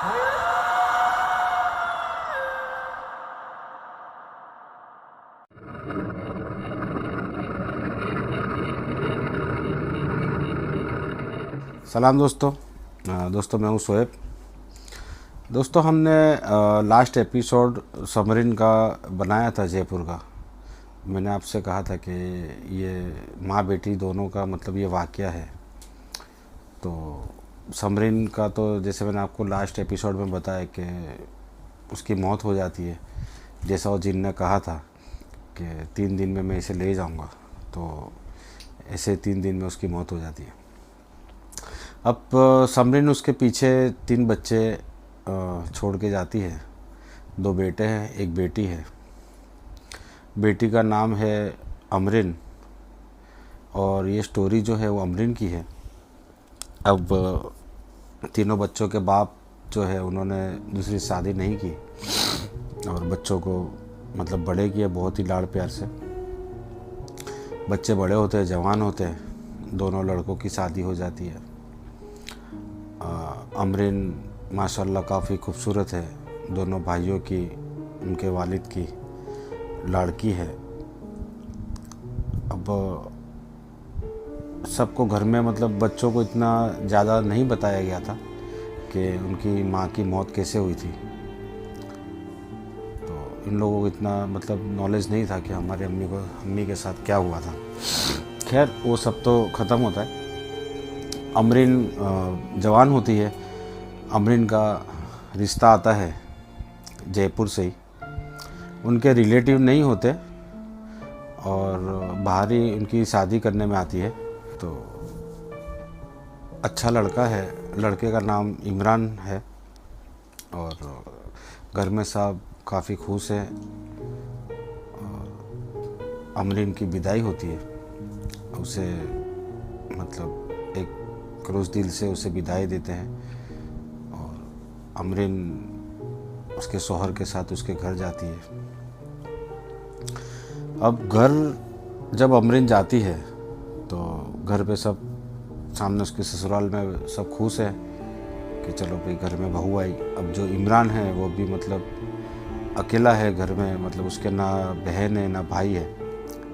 सलाम दोस्तों। दोस्तों मैं हूँ शोएब। दोस्तों हमने लास्ट एपिसोड समरीन का बनाया था, जयपुर का। मैंने आपसे कहा था कि ये माँ बेटी दोनों का मतलब ये वाक़या है। तो समरीन का तो जैसे मैंने आपको लास्ट एपिसोड में बताया कि उसकी मौत हो जाती है, जैसा वो जिन ने कहा था कि 3 दिन में मैं इसे ले जाऊंगा। तो ऐसे 3 दिन में उसकी मौत हो जाती है। अब समरीन उसके पीछे 3 बच्चे छोड़ के जाती है। 2 बेटे हैं, 1 बेटी है। बेटी का नाम है अमरीन और ये स्टोरी जो है वो अमरीन की है। अब तीनों बच्चों के बाप जो है उन्होंने दूसरी शादी नहीं की और बच्चों को मतलब बड़े किए बहुत ही लाड़ प्यार से। बच्चे बड़े होते हैं, जवान होते हैं, दोनों लड़कों की शादी हो जाती है। अमरीन माशाल्लाह काफ़ी खूबसूरत है। दोनों भाइयों की, उनके वालिद की लड़की है। अब सबको घर में मतलब बच्चों को इतना ज़्यादा नहीं बताया गया था कि उनकी माँ की मौत कैसे हुई थी। तो इन लोगों को इतना मतलब नॉलेज नहीं था कि हमारे अम्मी के साथ क्या हुआ था। खैर वो सब तो ख़त्म होता है। अमरीन जवान होती है। अमरीन का रिश्ता आता है जयपुर से ही। उनके रिलेटिव नहीं होते और बाहर ही उनकी शादी करने में आती है। तो अच्छा लड़का है। लड़के का नाम इमरान है और घर में सब काफ़ी खुश हैं। अमरीन की विदाई होती है। उसे मतलब एक रोज़ दिल से उसे विदाई देते हैं और अमरीन उसके शौहर के साथ उसके घर जाती है। अब घर जब अमरीन जाती है तो घर पे सब सामने उसके ससुराल में सब खुश है कि चलो भाई घर में बहू आई। अब जो इमरान है वो भी मतलब अकेला है घर में, मतलब उसके ना बहन है ना भाई है।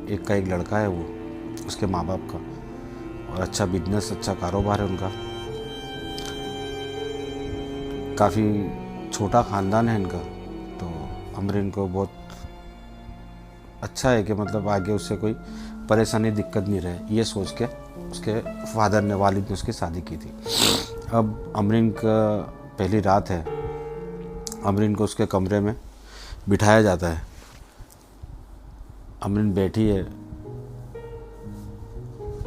एक का एक लड़का है वो उसके माँ बाप का, और अच्छा बिजनेस, अच्छा कारोबार है उनका। काफ़ी छोटा ख़ानदान है इनका। तो अमरीन को बहुत अच्छा है कि मतलब आगे उससे कोई परेशानी दिक्कत नहीं रहे, ये सोच के उसके फादर ने, वालिद ने उसकी शादी की थी। अब अमरीन का पहली रात है। अमरीन को उसके कमरे में बिठाया जाता है। अमरीन बैठी है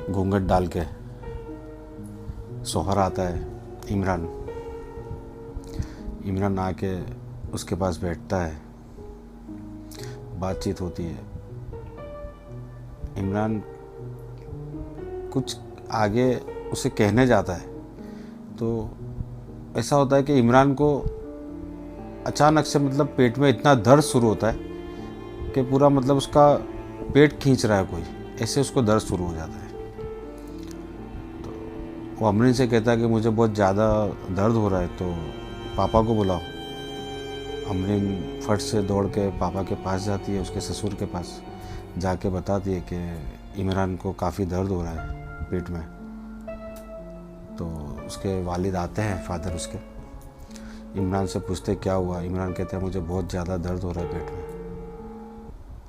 घूंघट डाल के। शौहर आता है इमरान। इमरान आके उसके पास बैठता है, बातचीत होती है। इमरान कुछ आगे उसे कहने जाता है तो ऐसा होता है कि इमरान को अचानक से मतलब पेट में इतना दर्द शुरू होता है कि पूरा मतलब उसका पेट खींच रहा है कोई, ऐसे उसको दर्द शुरू हो जाता है। तो वो अमरीन से कहता है कि मुझे बहुत ज़्यादा दर्द हो रहा है तो पापा को बुलाओ। अमरीन फट से दौड़ के पापा के पास जाती है, उसके ससुर के पास जाके बताती है कि इमरान को काफ़ी दर्द हो रहा है पेट में। तो उसके वालिद आते हैं, फादर उसके। इमरान से पूछते क्या हुआ। इमरान कहते हैं मुझे बहुत ज़्यादा दर्द हो रहा है पेट में।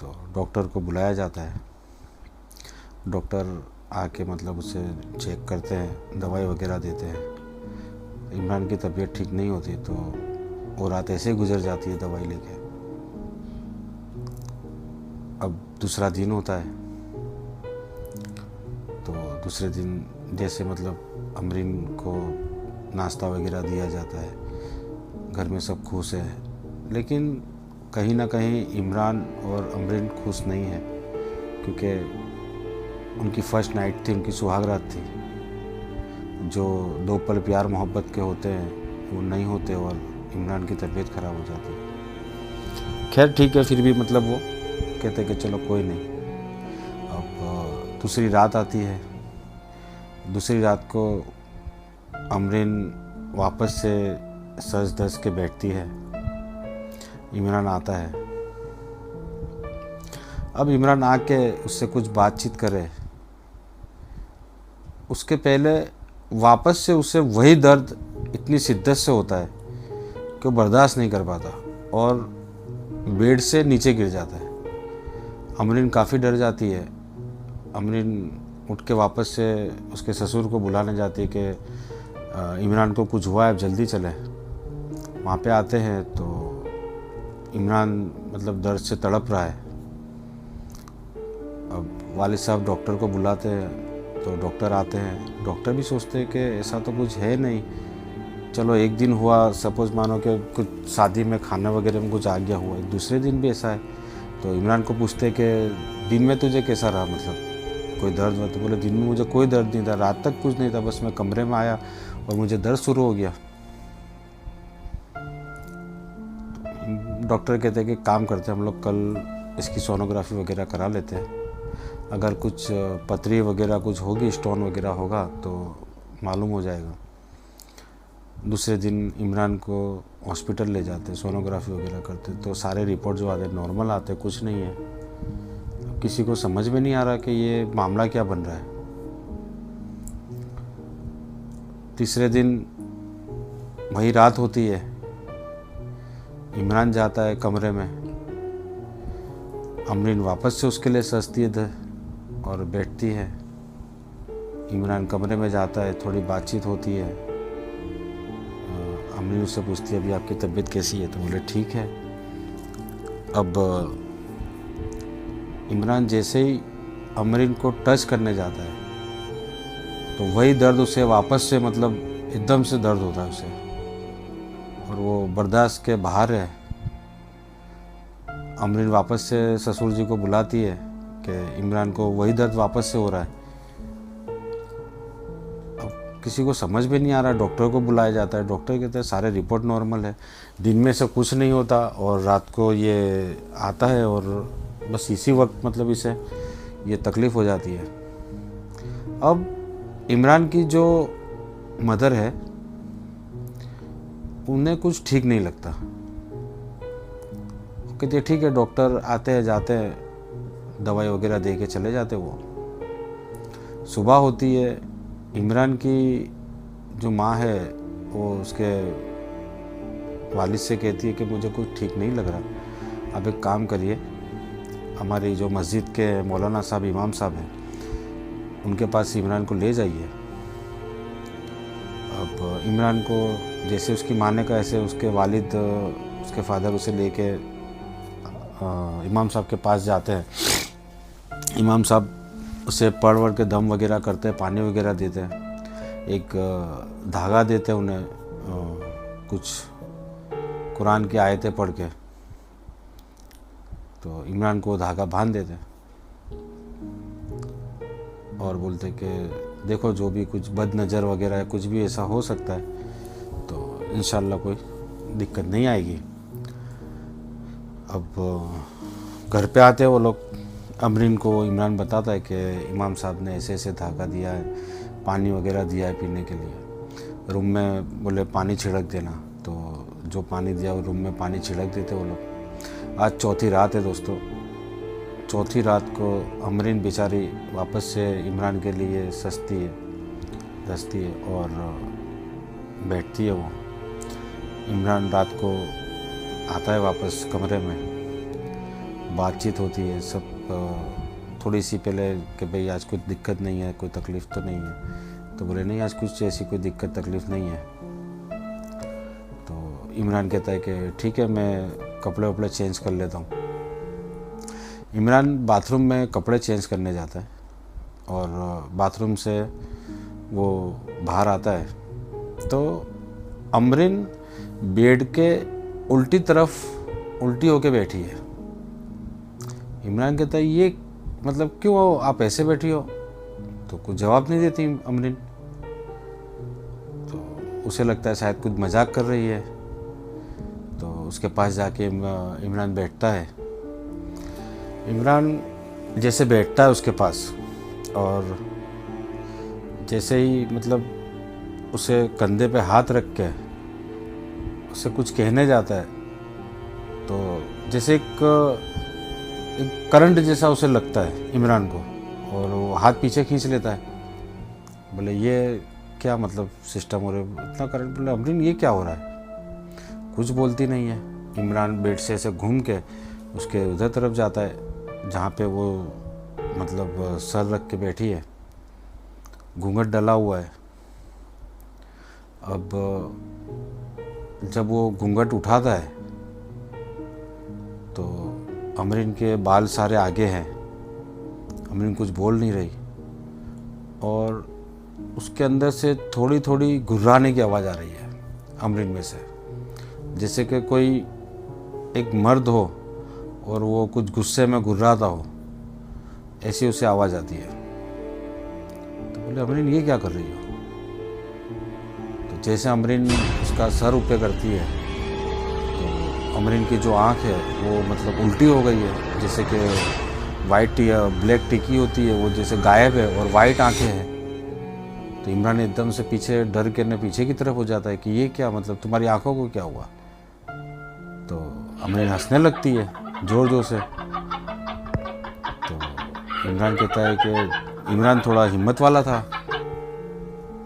तो डॉक्टर को बुलाया जाता है। डॉक्टर आके मतलब उसे चेक करते हैं, दवाई वगैरह देते हैं। इमरान की तबीयत ठीक नहीं होती तो वो रात ऐसे ही गुजर जाती है दवाई लेके। अब दूसरा दिन होता है तो दूसरे दिन जैसे मतलब अमरीन को नाश्ता वगैरह दिया जाता है, घर में सब खुश है। लेकिन कहीं ना कहीं इमरान और अमरीन खुश नहीं है, क्योंकि उनकी फर्स्ट नाइट थी, उनकी सुहागरात थी। जो 2 पल प्यार मोहब्बत के होते हैं वो नहीं होते और इमरान की तबीयत ख़राब हो जाती है। खैर ठीक है, फिर भी मतलब वो कहते कि चलो कोई नहीं। अब दूसरी रात आती है। दूसरी रात को अमरीन वापस से सज धज के बैठती है। इमरान आता है। अब इमरान आके उससे कुछ बातचीत करे, उसके पहले वापस से उसे वही दर्द इतनी शिद्दत से होता है कि वो बर्दाश्त नहीं कर पाता और बेड से नीचे गिर जाता है। अमरीन काफ़ी डर जाती है। अमरीन उठ के वापस से उसके ससुर को बुलाने जाती है कि इमरान को कुछ हुआ है, अब जल्दी चले। वहाँ पे आते हैं तो इमरान मतलब दर्द से तड़प रहा है। अब वालिद साहब डॉक्टर को बुलाते हैं तो डॉक्टर आते हैं। डॉक्टर भी सोचते हैं कि ऐसा तो कुछ है नहीं, चलो एक दिन हुआ, सपोज़ मानो कि कुछ शादी में खाना वगैरह में कुछ आ गया हुआ, दूसरे दिन भी ऐसा है। तो इमरान को पूछते कि दिन में तुझे कैसा रहा, मतलब कोई दर्द हुआ? तो बोले दिन में मुझे कोई दर्द नहीं था, रात तक कुछ नहीं था, बस मैं कमरे में आया और मुझे दर्द शुरू हो गया। डॉक्टर कहते हैं कि काम करते हैं हम लोग, कल इसकी सोनोग्राफी वगैरह करा लेते हैं, अगर कुछ पथरी वगैरह कुछ होगी, स्टोन वगैरह होगा तो मालूम हो जाएगा। दूसरे दिन इमरान को हॉस्पिटल ले जाते, सोनोग्राफी वगैरह करते, तो सारे रिपोर्ट जो आते नॉर्मल आते, कुछ नहीं है। अब किसी को समझ में नहीं आ रहा कि ये मामला क्या बन रहा है। तीसरे दिन वही रात होती है, इमरान जाता है कमरे में, अमरीन वापस से उसके लिए सजती है और बैठती है। इमरान कमरे में जाता है, थोड़ी बातचीत होती है। अमरीन उससे पूछती है अभी आपकी तबीयत कैसी है? तो बोले ठीक है। अब इमरान जैसे ही अमरीन को टच करने जाता है तो वही दर्द उसे वापस से मतलब एकदम से दर्द होता है उसे, और वो बर्दाश्त के बाहर है। अमरीन वापस से ससुर जी को बुलाती है कि इमरान को वही दर्द वापस से हो रहा है। अब किसी को समझ में नहीं आ रहा, डॉक्टर को बुलाया जाता है। डॉक्टर कहते हैं सारे रिपोर्ट नॉर्मल है, दिन में से कुछ नहीं होता और रात को ये आता है और बस इसी वक्त मतलब इसे ये तकलीफ़ हो जाती है। अब इमरान की जो मदर है उन्हें कुछ ठीक नहीं लगता। कहते ठीक है, डॉक्टर आते हैं जाते हैं, दवाई वगैरह दे के चले जाते। वो सुबह होती है, इमरान की जो माँ है वो उसके वालिद से कहती है कि मुझे कुछ ठीक नहीं लग रहा, आप एक काम करिए, हमारी जो मस्जिद के मौलाना साहब इमाम साहब हैं उनके पास इमरान को ले जाइए। अब इमरान को जैसे उसकी माँ ने कहा ऐसे उसके वालिद उसके फादर उसे लेके इमाम साहब के पास जाते हैं। इमाम साहब उसे पढ़ वढ़ के दम वगैरह करते हैं, पानी वगैरह देते हैं, एक धागा देते हैं उन्हें, कुछ कुरान की आयतें पढ़ के, तो इमरान को धागा बांध देते और बोलते कि देखो जो भी कुछ बद नज़र वगैरह है, कुछ भी ऐसा हो सकता है, तो इंशाल्लाह कोई दिक्कत नहीं आएगी। अब घर पे आते हैं वो लोग, अमरीन को इमरान बताता है कि इमाम साहब ने ऐसे ऐसे धागा दिया है, पानी वगैरह दिया है पीने के लिए, रूम में बोले पानी छिड़क देना, तो जो पानी दिया वो रूम में पानी छिड़क देते वो लोग। आज चौथी रात है दोस्तों, चौथी रात को अमरीन बेचारी वापस से इमरान के लिए सजती है, धसती है और बैठती है। वो इमरान रात को आता है वापस कमरे में, बातचीत होती है सब, थोड़ी सी पहले कि भाई आज कोई दिक्कत नहीं है, कोई तकलीफ़ तो नहीं है, तो बोले नहीं आज कुछ ऐसी कोई दिक्कत तकलीफ़ नहीं है। तो इमरान कहता है कि ठीक है मैं कपड़े वपड़े चेंज कर लेता हूँ। इमरान बाथरूम में कपड़े चेंज करने जाता है और बाथरूम से वो बाहर आता है तो अमरीन बेड के उल्टी तरफ उल्टी होके बैठी है। इमरान कहता है ये मतलब क्यों आप ऐसे बैठी हो? तो कुछ जवाब नहीं देती अमरीन। तो उसे लगता है शायद कुछ मजाक कर रही है, तो उसके पास जाके इमरान बैठता है। इमरान जैसे बैठता है उसके पास और जैसे ही मतलब उसे कंधे पे हाथ रख के उससे कुछ कहने जाता है तो जैसे एक करंट जैसा उसे लगता है इमरान को, और वो हाथ पीछे खींच लेता है। बोले ये क्या मतलब सिस्टम हो रहा है, इतना करंट। बोले अमरीन ये क्या हो रहा है, कुछ बोलती नहीं है। इमरान बेड से ऐसे घूम के उसके उधर तरफ जाता है जहाँ पे वो मतलब सर रख के बैठी है, घूंघट डला हुआ है। अब जब वो घूंघट उठाता है तो अमरीन के बाल सारे आगे हैं, अमरीन कुछ बोल नहीं रही, और उसके अंदर से थोड़ी थोड़ी घुर्राने की आवाज़ आ रही है अमरीन में से, जैसे कि कोई एक मर्द हो और वो कुछ गुस्से में घुर्राता हो, ऐसी उसे आवाज़ आती है। तो बोले अमरीन ये क्या कर रही हो। तो जैसे अमरीन उसका सर ऊपर करती है तो अमरीन की जो आँख है वो मतलब उल्टी हो गई है, जैसे कि वाइट या ब्लैक टिकी होती है वो जैसे गायब है और वाइट आंखें हैं। तो इमरान एकदम से पीछे डर के न पीछे की तरफ हो जाता है कि ये क्या मतलब तुम्हारी आंखों को क्या हुआ। तो अमरीन हंसने लगती है ज़ोर ज़ोर से। तो इमरान कहता है कि इमरान थोड़ा हिम्मत वाला था,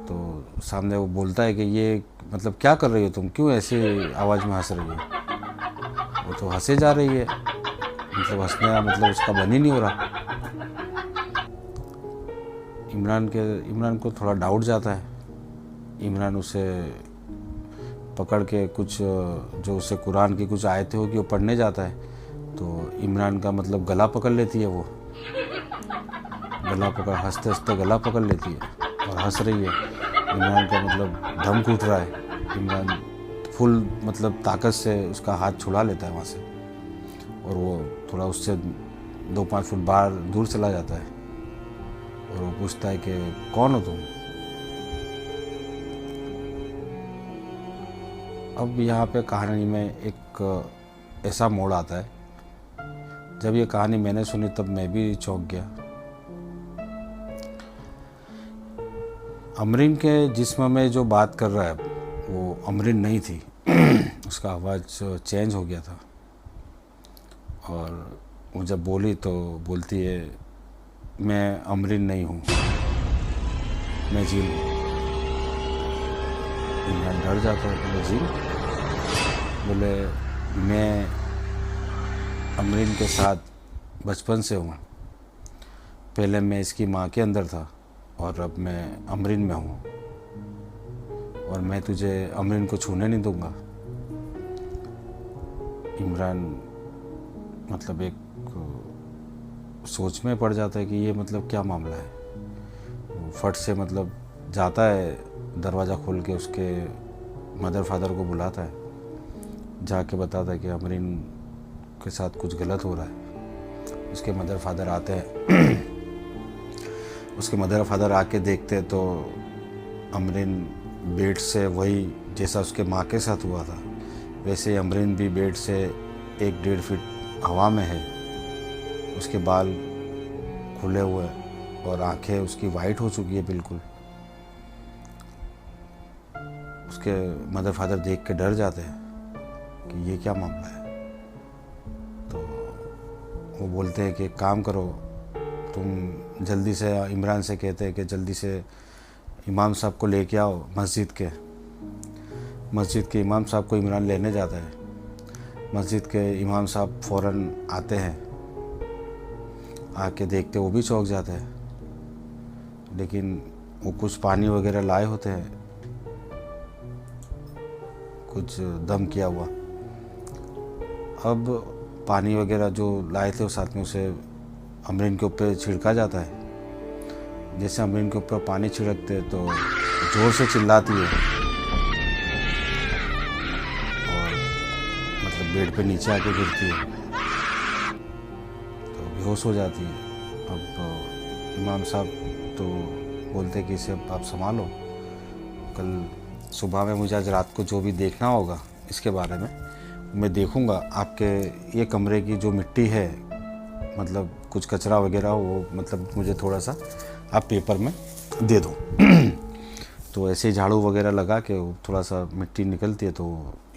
तो सामने वो बोलता है कि ये मतलब क्या कर रही हो तुम, क्यों ऐसे आवाज़ में हंस रही हो। वो तो हंसे जा रही है, मतलब हंसने मतलब उसका बन ही नहीं हो रहा। इमरान को थोड़ा डाउट जाता है। इमरान उसे पकड़ के कुछ जो उसे कुरान की कुछ आयतें होगी वो पढ़ने जाता है, तो इमरान का मतलब गला पकड़ लेती है। वो गला पकड़ हंसते हंसते गला पकड़ लेती है और हंस रही है। इमरान का मतलब दम घुट रहा है। इमरान फुल मतलब ताकत से उसका हाथ छुड़ा लेता है वहाँ से, और वो थोड़ा उससे 2-5 फुट बाहर दूर चला जाता है, और वो पूछता है कि कौन हो तुम। अब यहाँ पे कहानी में एक ऐसा मोड़ आता है, जब ये कहानी मैंने सुनी तब मैं भी चौंक गया। अमरीन के जिस्म में जो बात कर रहा है वो अमरीन नहीं थी। उसका आवाज़ चेंज हो गया था, और वो जब बोली तो बोलती है मैं अमरीन नहीं हूँ, मैं जील हूँ। इमरान डर जाता है। बोले जील, बोले मैं अमरीन के साथ बचपन से हूँ। पहले मैं इसकी माँ के अंदर था और अब मैं अमरीन में हूँ, और मैं तुझे अमरीन को छूने नहीं दूँगा। इमरान मतलब एक सोच में पड़ जाता है कि ये मतलब क्या मामला है। वो फट से मतलब जाता है, दरवाज़ा खोल के उसके मदर फादर को बुलाता है, जाके बताता है कि अमरीन के साथ कुछ गलत हो रहा है। उसके मदर फादर आते हैं। उसके मदर फादर आके देखते हैं तो अमरीन बेड से वही जैसा उसके माँ के साथ हुआ था वैसे अमरीन भी बेड से 1-1.5 फीट हवा में है। उसके बाल खुले हुए और आंखें उसकी वाइट हो चुकी है बिल्कुल। उसके मदर फादर देख के डर जाते हैं कि ये क्या मामला है। तो वो बोलते हैं कि एक काम करो, तुम जल्दी से, इमरान से कहते हैं कि जल्दी से इमाम साहब को लेके आओ मस्जिद के इमाम साहब को इमरान लेने जाता है। मस्जिद के इमाम साहब फ़ौरन आते हैं, आके देखते वो भी चौंक जाते हैं, लेकिन वो कुछ पानी वगैरह लाए होते हैं, कुछ दम किया हुआ। अब पानी वगैरह जो लाए थे उस साथ में उसे अमरीन के ऊपर छिड़का जाता है। जैसे अमरीन के ऊपर पानी छिड़कते तो ज़ोर से चिल्लाती है और मतलब बेड पे नीचे आके गिरती है, तो बेहोश हो जाती है। अब इमाम साहब तो बोलते कि इसे आप संभालो, कल सुबह में मुझे आज रात को जो भी देखना होगा इसके बारे में मैं देखूंगा। आपके ये कमरे की जो मिट्टी है, मतलब कुछ कचरा वगैरह, वो मतलब मुझे थोड़ा सा आप पेपर में दे दो। तो ऐसे ही झाड़ू वगैरह लगा के थोड़ा सा मिट्टी निकलती है तो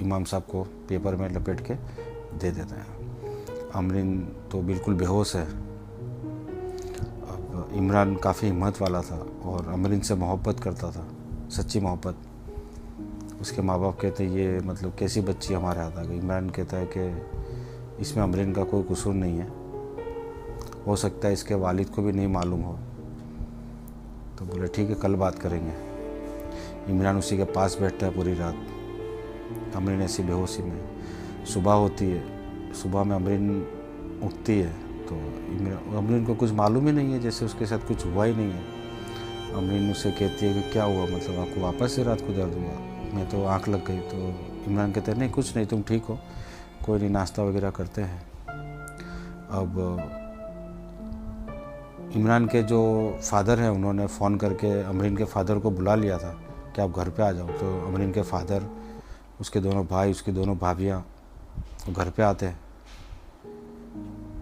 इमाम साहब को पेपर में लपेट के दे देते हैं। अमरीन तो बिल्कुल बेहोश है। अब इमरान काफ़ी हिम्मत वाला था और अमरीन से मोहब्बत करता था, सच्ची मोहब्बत। उसके माँ बाप कहते ये मतलब कैसी बच्ची हमारे हाथ आ गई। इमरान कहता है कि इसमें अमरीन का कोई कसूर नहीं है, हो सकता है इसके वालिद को भी नहीं मालूम हो। तो बोले ठीक है, कल बात करेंगे। इमरान उसी के पास बैठता है पूरी रात। अमरीन ऐसी बेहोशी में, सुबह होती है, सुबह में अमरीन उठती है तो अमरीन को कुछ मालूम ही नहीं है, जैसे उसके साथ कुछ हुआ ही नहीं है। अमरीन उससे कहती है कि क्या हुआ, मतलब आपको वापस से रात को दर्द हुआ, मैं तो आँख लग गई। तो इमरान कहते हैं नहीं कुछ नहीं, तुम ठीक हो, कोई नहीं, नाश्ता वगैरह करते हैं। अब इमरान के जो फादर हैं उन्होंने फ़ोन करके अमरीन के फादर को बुला लिया था कि आप घर पे आ जाओ। तो अमरीन के फादर, उसके दोनों भाई, उसकी दोनों भाभियाँ घर पे आते हैं।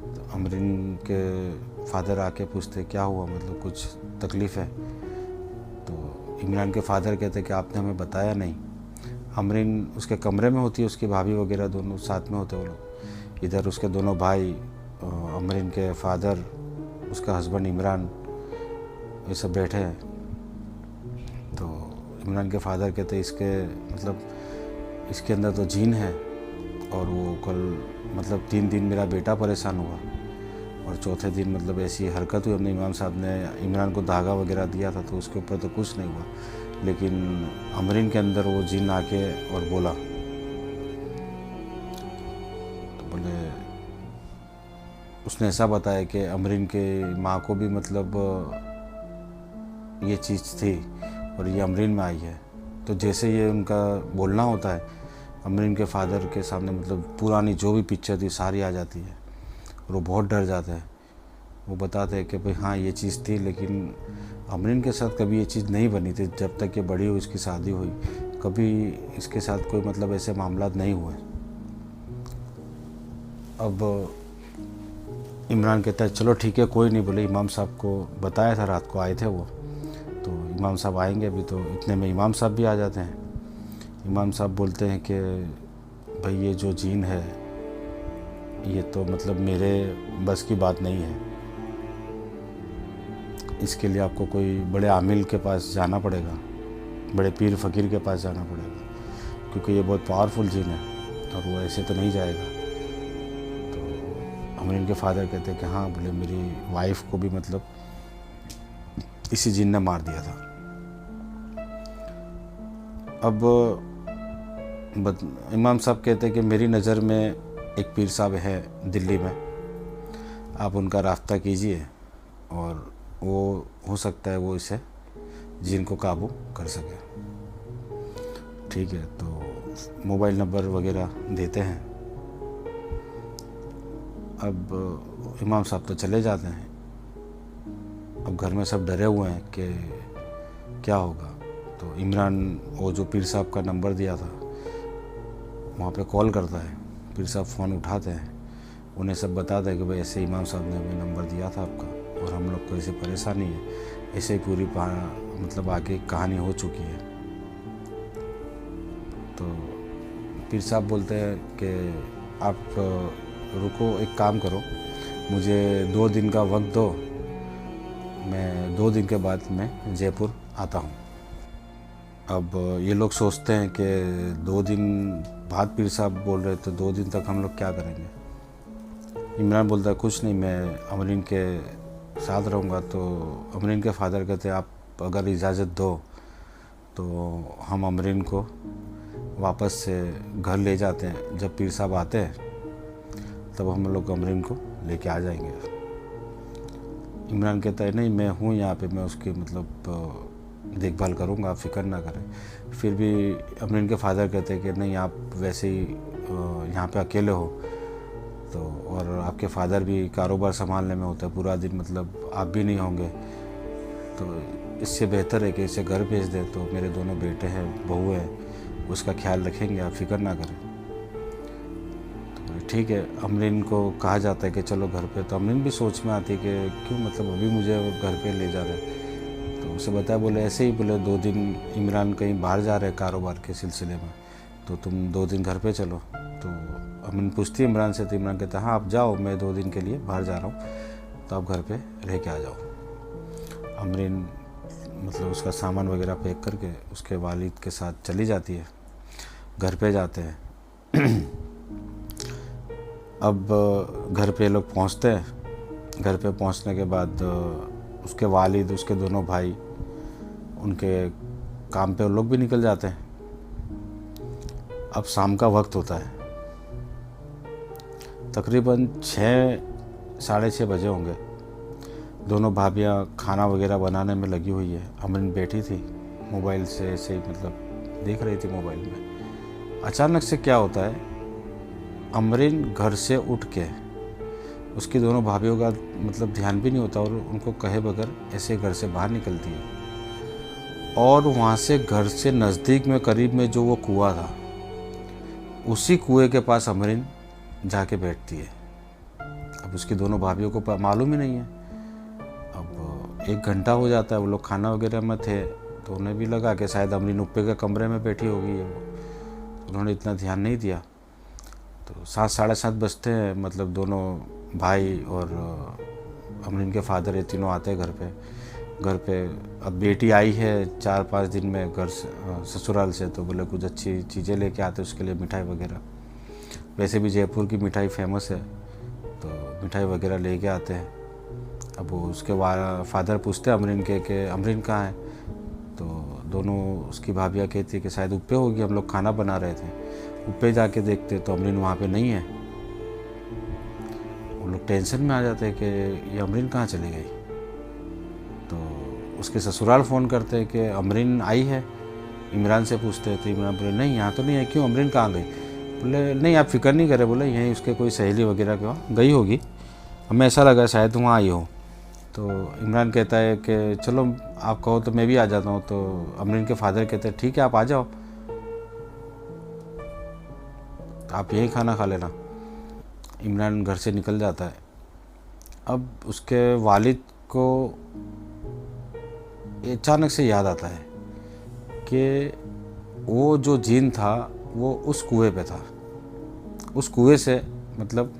तो अमरीन के फादर आके पूछते क्या हुआ, मतलब कुछ तकलीफ़ है। तो इमरान के फादर कहते कि आपने हमें बताया नहीं। अमरीन उसके कमरे में होती है, उसकी भाभी वगैरह दोनों साथ में होते वो लोग। इधर उसके दोनों भाई, अमरीन के फादर, उसका हस्बैंड इमरान, ये सब बैठे हैं। तो इमरान के फादर कहते इसके मतलब इसके अंदर तो जीन है, और वो कल मतलब 3 दिन मेरा बेटा परेशान हुआ, और चौथे दिन मतलब ऐसी हरकत हुई। हमने इमाम साहब ने इमरान को धागा वगैरह दिया था तो उसके ऊपर तो कुछ नहीं हुआ, लेकिन अमरीन के अंदर वो जिन आके और बोला। तो बोले उसने ऐसा बताया कि अमरीन के माँ को भी मतलब ये चीज़ थी और ये अमरीन में आई है। तो जैसे ये उनका बोलना होता है अमरीन के फादर के सामने, मतलब पुरानी जो भी पिक्चर थी सारी आ जाती है और वो बहुत डर जाता है। वो बताते हैं कि भाई हाँ ये चीज़ थी, लेकिन अमरीन के साथ कभी ये चीज़ नहीं बनी थी। जब तक ये बड़ी हुई, इसकी शादी हुई, कभी इसके साथ कोई मतलब ऐसे मामला नहीं हुए। अब इमरान कहता है चलो ठीक है, कोई नहीं। बोले इमाम साहब को बताया था, रात को आए थे वो, तो इमाम साहब आएंगे अभी। तो इतने में इमाम साहब भी आ जाते हैं। इमाम साहब बोलते हैं कि भाई ये जो जीन है ये तो मतलब मेरे बस की बात नहीं है, इसके लिए आपको कोई बड़े आमिल के पास जाना पड़ेगा, बड़े पीर फ़कीर के पास जाना पड़ेगा, क्योंकि ये बहुत पावरफुल जीन है और वो ऐसे तो नहीं जाएगा। तो अमरीन के फादर कहते हैं कि हाँ। बोले मेरी वाइफ को भी मतलब इसी जिन ने मार दिया था। अब इमाम साहब कहते हैं कि मेरी नज़र में एक पीर साहब है दिल्ली में, आप उनका रास्ता कीजिए और वो हो सकता है वो इसे जिन को काबू कर सके। ठीक है, तो मोबाइल नंबर वगैरह देते हैं। अब इमाम साहब तो चले जाते हैं। अब घर में सब डरे हुए हैं कि क्या होगा। तो इमरान वो जो पीर साहब का नंबर दिया था वहाँ पे कॉल करता है। पीर साहब फ़ोन उठाते हैं, उन्हें सब बताते हैं कि भाई ऐसे इमाम साहब ने हमें नंबर दिया था आपका और हम लोग को ऐसी परेशानी है। ऐसे ही पूरी मतलब आगे कहानी हो चुकी है। तो पीर साहब बोलते हैं कि आप रुको, एक काम करो, मुझे 2 दिन का वक्त दो, मैं 2 दिन के बाद मैं जयपुर आता हूँ। अब ये लोग सोचते हैं कि 2 दिन बाद पीर साहब बोल रहे तो 2 दिन तक हम लोग क्या करेंगे। इमरान बोलता है कुछ नहीं, मैं अमरीन के साथ रहूँगा। तो अमरीन के फादर कहते हैं आप अगर इजाज़त दो तो हम अमरीन को वापस से घर ले जाते हैं। जब पीर साहब आते हैं तब हम लोग अमरीन को लेके आ जाएंगे। इमरान कहता है नहीं, मैं हूँ यहाँ पे, मैं उसकी मतलब देखभाल करूँगा, आप फिक्र ना करें। फिर भी अमरीन के फादर कहते हैं कि नहीं, आप वैसे ही यहाँ पे अकेले हो तो, और आपके फादर भी कारोबार संभालने में होता है पूरा दिन, मतलब आप भी नहीं होंगे, तो इससे बेहतर है कि इसे घर भेज दें। तो मेरे दोनों बेटे हैं, बहू है, उसका ख्याल रखेंगे, आप फिक्र ना करें। तो ठीक है, अमरीन को कहा जाता है कि चलो घर पे। तो अमरीन भी सोच में आती है कि क्यों, मतलब अभी मुझे घर पे ले जा रहे हैं। तो उसे बताया, बोले ऐसे ही, बोले 2 दिन इमरान कहीं बाहर जा रहे कारोबार के सिलसिले में, तो तुम 2 दिन घर पे चलो। तो अमरीन पूछती है इमरान से, तो इमरान कहता है हाँ आप जाओ, मैं 2 दिन के लिए बाहर जा रहा हूँ, तो आप घर पे रह के आ जाओ। अमरीन मतलब उसका सामान वगैरह पैक करके उसके वालिद के साथ चली जाती है। घर पे जाते हैं। अब घर पे लोग पहुंचते हैं। घर पे पहुंचने के बाद उसके वालिद, उसके दोनों भाई, उनके काम पे वो लोग भी निकल जाते हैं। अब शाम का वक्त होता है, तकरीबन 6-6:30 बजे होंगे। दोनों भाभियाँ खाना वगैरह बनाने में लगी हुई है। अमरीन बैठी थी मोबाइल से ऐसे ही मतलब देख रही थी मोबाइल में। अचानक से क्या होता है, अमरीन घर से उठ के, उसकी दोनों भाभियों का मतलब ध्यान भी नहीं होता और उनको कहे बगैर ऐसे घर से बाहर निकलती है। और वहाँ से घर से नज़दीक में करीब में जो वो कुआं था, उसी कुएं के पास अमरीन जाके बैठती है। अब उसकी दोनों भाभियों को मालूम ही नहीं है। अब 1 घंटा हो जाता है, वो लोग खाना वगैरह में थे, तो उन्हें भी लगा कि शायद अमरीन ऊपर के कमरे में बैठी होगी है वो, उन्होंने इतना ध्यान नहीं दिया। तो 7-7:30 बजते हैं, मतलब दोनों भाई और अमरीन के फादर ये तीनों आते हैं घर पे। अब बेटी आई है 4-5 दिन में घर से, ससुराल से, तो बोले कुछ अच्छी चीज़ें लेके आते उसके लिए, मिठाई वगैरह। वैसे भी जयपुर की मिठाई फेमस है, तो मिठाई वगैरह लेके आते हैं। अब वो उसके फादर पूछते हैं अमरीन के कि अमरीन कहाँ है, तो दोनों उसकी भाभियाँ कहती है कि शायद ऊपर होगी, हम लोग खाना बना रहे थे। ऊपर जाके देखते तो अमरीन वहाँ पे नहीं है। वो लोग टेंशन में आ जाते हैं कि ये अमरीन कहाँ चली गई। तो उसके ससुराल फ़ोन करते हैं कि अमरीन आई है। इमरान से पूछते हैं तो इमरान बोले नहीं यहाँ तो नहीं है। क्यों, अमरीन कहाँ गई? बोले नहीं आप फिक्र नहीं करें, बोले यहीं उसके कोई सहेली वगैरह के वहाँ गई होगी, हमें ऐसा लगा शायद वहाँ आई हो। तो इमरान कहता है कि चलो आप कहो तो मैं भी आ जाता हूँ। तो अमरीन के फादर कहते हैं ठीक है आप आ जाओ, आप यहीं खाना खा लेना। इमरान घर से निकल जाता है। अब उसके वालिद को अचानक से याद आता है कि वो जो जीन था वो उस कुएं पे था। उस कुएं से मतलब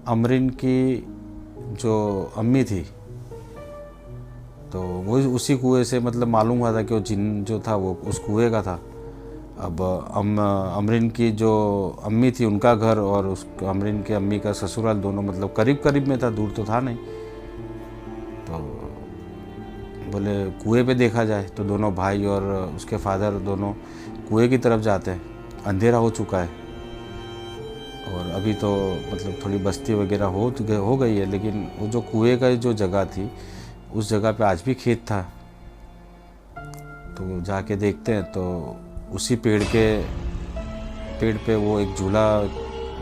अमरीन की जो अम्मी थी, तो वो उसी कुएं से मतलब मालूम हुआ था कि वो जिन जो था वो उस कुएं का था। अब अमरीन की जो अम्मी थी उनका घर और उस अमरीन की अम्मी का ससुराल दोनों मतलब करीब करीब में था, दूर तो था नहीं। तो बोले कुएं पे देखा जाए, तो दोनों भाई और उसके फादर दोनों कुएं की तरफ जाते हैं। अंधेरा हो चुका है और अभी तो मतलब थोड़ी बस्ती वगैरह हो गई है, लेकिन वो जो कुएं का जो जगह थी उस जगह पे आज भी खेत था। तो जाके देखते हैं तो उसी पेड़ पे वो एक झूला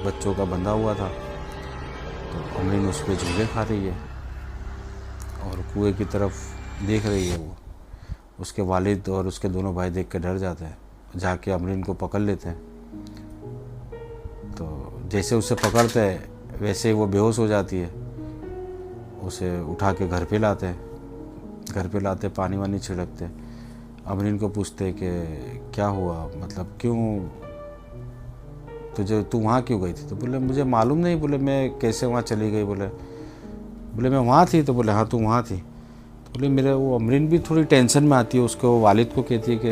बच्चों का बंधा हुआ था। तो अमरीन उस पर झूले खा रही है और कुएं की तरफ देख रही है। वो उसके वालिद और उसके दोनों भाई देख के डर जाते हैं, जाके अमरीन को पकड़ लेते हैं। तो जैसे उसे पकड़ते हैं वैसे ही वो बेहोश हो जाती है। उसे उठा के घर पे लाते पानी वानी छिड़कते। अमरीन को पूछते हैं कि क्या हुआ, मतलब क्यों तू वहाँ क्यों गई थी? तो बोले मुझे मालूम नहीं, बोले मैं कैसे वहाँ चली गई। बोले मैं वहाँ थी। तो बोले हाँ तू वहाँ थी। तो बोले मेरे वो अमरीन भी थोड़ी टेंशन में आती है, उसको वालिद को कहती है कि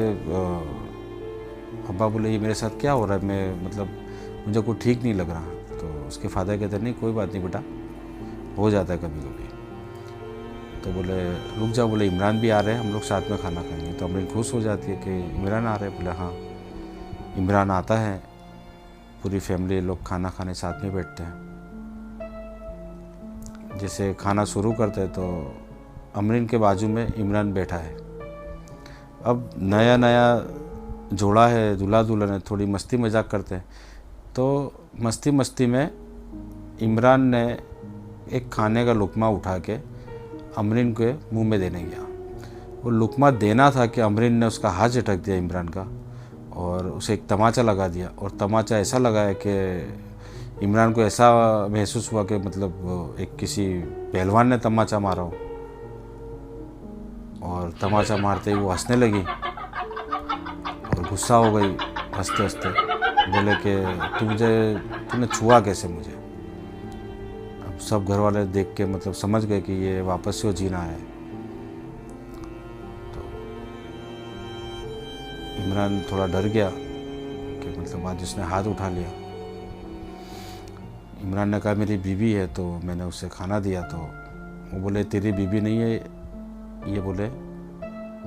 अब्बा बोले ये मेरे साथ क्या हो रहा है, मैं मतलब मुझे कुछ ठीक नहीं लग रहा। तो उसके फादर कहते नहीं कोई बात नहीं बेटा, हो जाता है कभी कभी। तो बोले रुक जाओ, बोले इमरान भी आ रहे हैं, हम लोग साथ में खाना खाएंगे। तो अमरीन खुश हो जाती है कि इमरान आ रहे हैं। बोले हाँ इमरान आता है, पूरी फैमिली लोग खाना खाने साथ में बैठते हैं। जैसे खाना शुरू करते हैं तो अमरीन के बाजू में इमरान बैठा है। अब नया जोड़ा है, दूल्हा दुल्हन है, थोड़ी मस्ती मजाक करते हैं। तो मस्ती में इमरान ने एक खाने का लुकमा उठा के अमरीन के मुंह में देने गया। वो लुकमा देना था कि अमरीन ने उसका हाथ झटक दिया इमरान का और उसे एक तमाचा लगा दिया। और तमाचा ऐसा लगाया कि इमरान को ऐसा महसूस हुआ कि मतलब एक किसी पहलवान ने तमाचा मारा हो। और तमाचा मारते ही वो हंसने लगी और गुस्सा हो गई हंसते हंसते। बोले कि तूने छुआ कैसे मुझे। अब सब घर वाले देख के मतलब समझ गए कि ये वापस से वो जीना है। तो इमरान थोड़ा डर गया कि मतलब आज उसने हाथ उठा लिया। इमरान ने कहा मेरी बीवी है, तो मैंने उसे खाना दिया। तो वो बोले तेरी बीवी नहीं है, ये बोले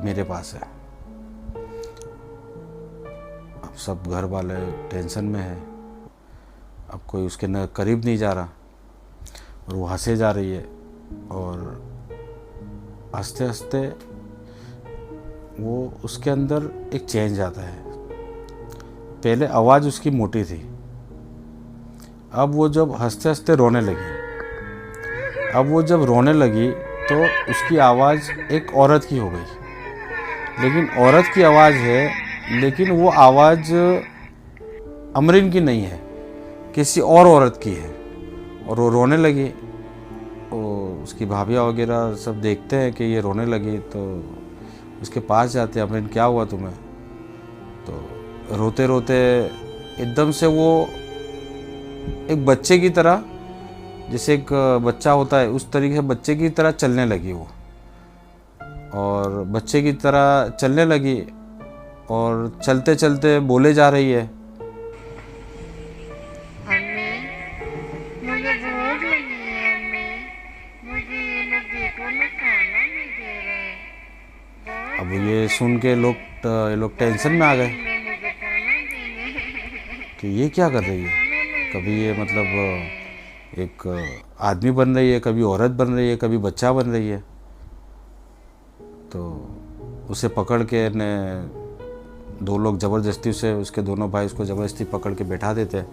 मेरे पास है। अब सब घर वाले टेंशन में है। अब कोई उसके न करीब नहीं जा रहा और वो हंसे जा रही है। और हंसते हंसते वो उसके अंदर एक चेंज आता है। पहले आवाज़ उसकी मोटी थी, अब वो जब हंसते हंसते रोने लगी। अब वो जब रोने लगी तो उसकी आवाज़ एक औरत की हो गई। लेकिन औरत की आवाज़ है, लेकिन वो आवाज़ अमरीन की नहीं है, किसी और औरत की है। और वो रोने लगी। उसकी भाभियाँ वगैरह सब देखते हैं कि ये रोने लगी, तो उसके पास जाते हैं, अमरीन क्या हुआ तुम्हें। तो रोते रोते एकदम से वो एक बच्चे की तरह, जैसे एक बच्चा होता है उस तरीके से बच्चे की तरह चलने लगी वो। और बच्चे की तरह चलने लगी और चलते चलते बोले जा रही है, अम्मी मुझे भूख लगी है। अम्मी मुझे ये लोग देखो ना, खाना नहीं दे रहे। बहुत अब ये सुन के ये लोग टेंशन में आ गए मुझे खाना देंगे। कि ये क्या कर रही है। कभी ये मतलब एक आदमी बन रही है, कभी औरत बन रही है, कभी बच्चा बन रही है। तो उसे पकड़ के ने दो लोग ज़बरदस्ती से, उसके दोनों भाई उसको ज़बरदस्ती पकड़ के बैठा देते हैं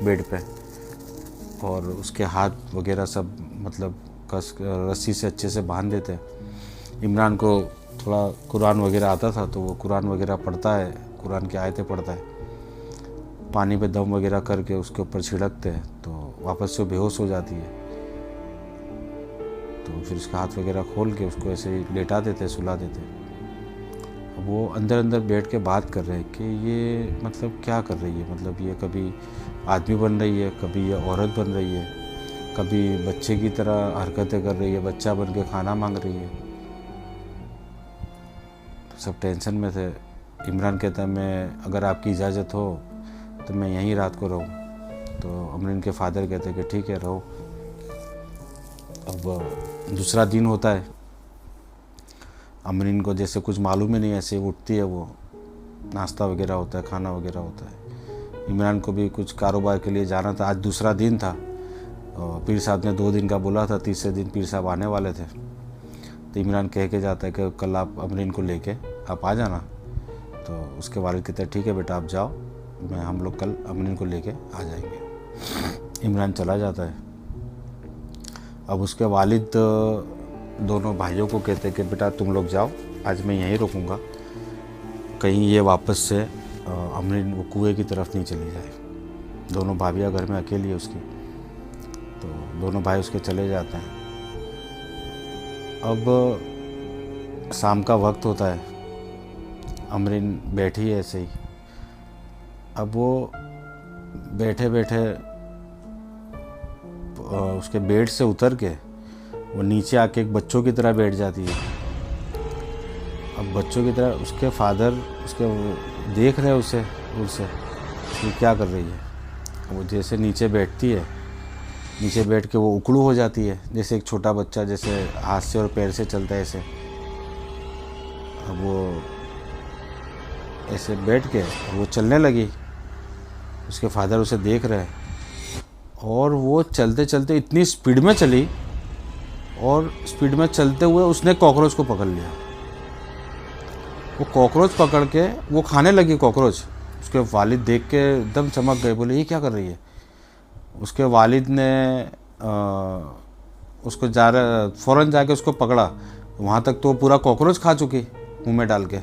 बेड पे। और उसके हाथ वगैरह सब मतलब कस रस्सी से अच्छे से बांध देते हैं। इमरान को थोड़ा कुरान वगैरह आता था, तो वो कुरान वगैरह पढ़ता है, कुरान की आयतें पढ़ता है। पानी पे दम वगैरह करके उसके ऊपर छिड़कते हैं, तो वापस से बेहोश हो जाती है। तो फिर उसका हाथ वगैरह खोल के उसको ऐसे ही लेटा देते, सुला देते। अब वो अंदर अंदर बैठ के बात कर रहे हैं कि ये मतलब क्या कर रही है। मतलब ये कभी आदमी बन रही है, कभी ये औरत बन रही है, कभी बच्चे की तरह हरकतें कर रही है, बच्चा बन के खाना मांग रही है। सब टेंशन में थे। इमरान कहता है मैं अगर आपकी इजाज़त हो तो मैं यहीं रात को रहूँ। तो अमरीन के फादर कहते हैं कि ठीक है रहो। अब दूसरा दिन होता है। अमरीन को जैसे कुछ मालूम ही नहीं, ऐसे उठती है वो, नाश्ता वगैरह होता है, खाना वगैरह होता है। इमरान को भी कुछ कारोबार के लिए जाना था, आज दूसरा दिन था। और पीर साहब ने 2 दिन का बोला था, तीसरे दिन पीर साहब आने वाले थे। तो इमरान कह के जाता है कि कल आप अमरीन को लेके आप आ जाना। तो उसके वालिद कहते हैं ठीक है बेटा आप जाओ, हम लोग कल अमरीन को लेके आ जाएंगे। इमरान चला जाता है। अब उसके वालिद दोनों भाइयों को कहते हैं कि बेटा तुम लोग जाओ, आज मैं यहीं रुकूंगा, कहीं ये वापस से अमरीन वो कुएं की तरफ नहीं चली जाए। दोनों भाभियाँ घर में अकेली है उसकी। तो दोनों भाई उसके चले जाते हैं। अब शाम का वक्त होता है, अमरीन बैठी है ऐसे ही। अब वो बैठे बैठे उसके बेड से उतर के वो नीचे आके एक बच्चों की तरह बैठ जाती है। अब बच्चों की तरह उसके फादर उसके देख रहे हैं उसे दूर से कि क्या कर रही है। वो जैसे नीचे बैठती है, नीचे बैठ के वो उकड़ू हो जाती है, जैसे एक छोटा बच्चा जैसे हाथ से और पैर से चलता है ऐसे। अब वो ऐसे बैठ के वो चलने लगी। उसके फादर उसे देख रहे हैं और वो चलते चलते इतनी स्पीड में चली, और स्पीड में चलते हुए उसने कॉकरोच को पकड़ लिया। वो कॉकरोच पकड़ के वो खाने लगी कॉकरोच। उसके वालिद देख के एकदम चमक गए, बोले ये क्या कर रही है। उसके वालिद ने उसको फ़ौरन जाके उसको पकड़ा। वहाँ तक तो वो पूरा कॉकरोच खा चुकी मुंह में डाल के।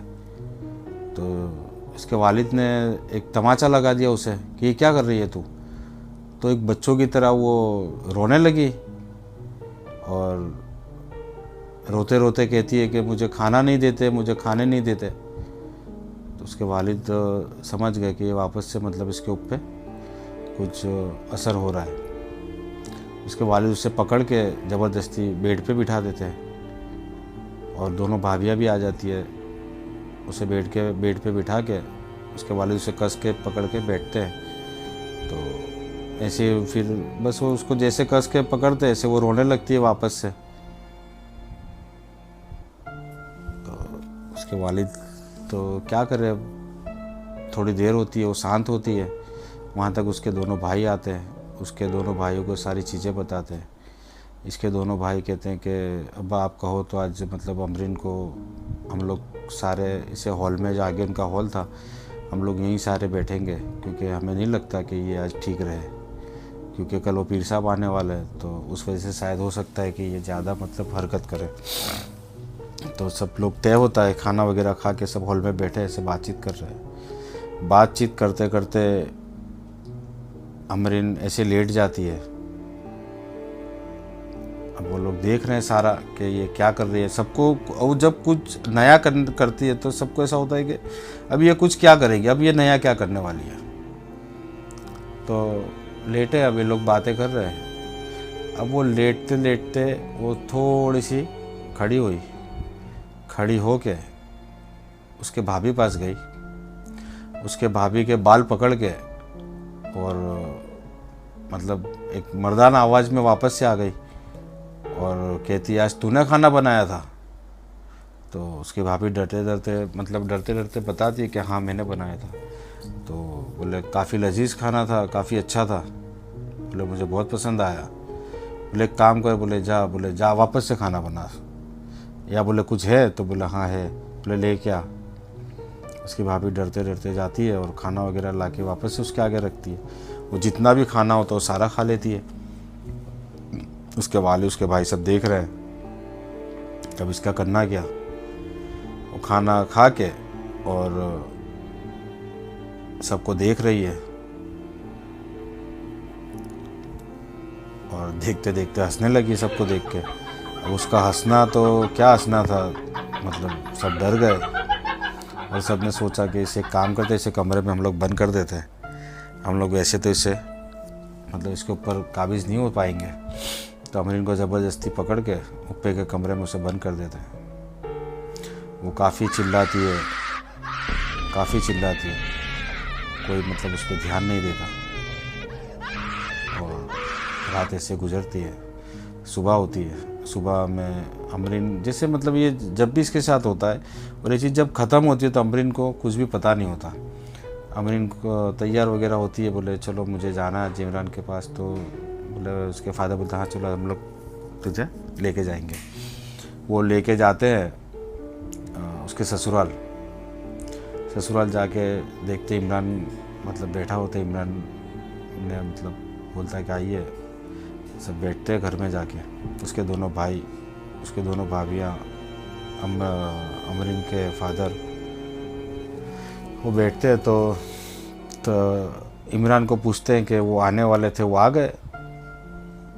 तो इसके वालिद ने एक तमाचा लगा दिया उसे कि ये क्या कर रही है तू। तो एक बच्चों की तरह वो रोने लगी और रोते रोते कहती है कि मुझे खाना नहीं देते, मुझे खाने नहीं देते। तो उसके वालिद समझ गए कि ये वापस से मतलब इसके ऊपर कुछ असर हो रहा है। उसके वालिद उसे पकड़ के ज़बरदस्ती बेड पे बिठा देते हैं और दोनों भाभियाँ भी आ जाती है। उसे बेड पे बिठा के उसके वालिद उसे कस के पकड़ के बैठते हैं। तो ऐसे फिर बस वो उसको जैसे कस के पकड़ते ऐसे वो रोने लगती है वापस से। तो उसके वालिद तो क्या करे, अब थोड़ी देर होती है, वो शांत होती है। वहाँ तक उसके दोनों भाई आते हैं, उसके दोनों भाइयों को सारी चीज़ें बताते हैं। इसके दोनों भाई कहते हैं कि अब्बा आप कहो तो आज मतलब अमरीन को हम लोग सारे इसे हॉल में, जो आगे उनका हॉल था, हम लोग यहीं सारे बैठेंगे, क्योंकि हमें नहीं लगता कि ये आज ठीक रहे, क्योंकि कल वो पीर साहब आने वाले हैं। तो उस वजह से शायद हो सकता है कि ये ज़्यादा मतलब हरकत करे। तो सब लोग तय होता है, खाना वगैरह खा के सब हॉल में बैठे ऐसे बातचीत कर रहे हैं। बातचीत करते करते अमरीन ऐसे लेट जाती है। अब वो लोग देख रहे हैं सारा कि ये क्या कर रही है। सबको, और जब कुछ नया करती है तो सबको ऐसा होता है कि अब ये कुछ क्या करेगी, अब ये नया क्या करने वाली है। तो लेटे, अब ये लोग बातें कर रहे हैं। अब वो लेटते लेटते वो थोड़ी सी खड़ी हो के उसके भाभी पास गई। उसके भाभी के बाल पकड़ के और मतलब एक मर्दाना आवाज़ में वापस से आ गई और कहती आज तूने खाना बनाया था। तो उसकी भाभी डरते डरते बताती है कि हाँ मैंने बनाया था। तो बोले काफ़ी लजीज खाना था, काफ़ी अच्छा था। बोले मुझे बहुत पसंद आया। बोले एक काम कर, बोले जा वापस से खाना बना। या बोले कुछ है, तो बोला हाँ है। बोले ले क्या। उसकी भाभी डरते डरते जाती है और खाना वगैरह ला के वापस से उसके आगे रखती है। वो जितना भी खाना होता है वो सारा खा लेती है। उसके वाले उसके भाई सब देख रहे हैं। तब इसका करना क्या, वो खाना खा के और सबको देख रही है और देखते देखते हंसने लगी सबको देख के। अब उसका हंसना तो क्या हंसना था, मतलब सब डर गए और सब ने सोचा कि इसे काम करते, इसे कमरे में हम लोग बंद कर देते हैं। हम लोग वैसे तो इसे मतलब इसके ऊपर काबिज नहीं हो पाएंगे। तो अमरीन को ज़बरदस्ती पकड़ के ऊपर के कमरे में उसे बंद कर देते हैं। वो काफ़ी चिल्लाती है, कोई मतलब उस पर ध्यान नहीं देता। और रात ऐसे गुजरती है, सुबह होती है। सुबह में अमरीन जैसे मतलब ये जब भी इसके साथ होता है और ये चीज़ जब ख़त्म होती है तो अमरीन को कुछ भी पता नहीं होता। अमरीन को तैयार वगैरह होती है, बोले चलो मुझे जाना है इमरान के पास। तो बोले उसके फादर बोलते हाँ चलो हम लोग तुझे लेके जाएंगे। वो लेके जाते हैं उसके ससुराल जाके देखते इमरान मतलब बैठा होता है। इमरान ने मतलब बोलता है कि आइए, सब बैठते हैं घर में जाके। उसके दोनों भाई, उसके दोनों भाभियाँ, अमरीन के फादर, वो बैठते हैं। तो इमरान को पूछते हैं कि वो आने वाले थे, वो आ गए।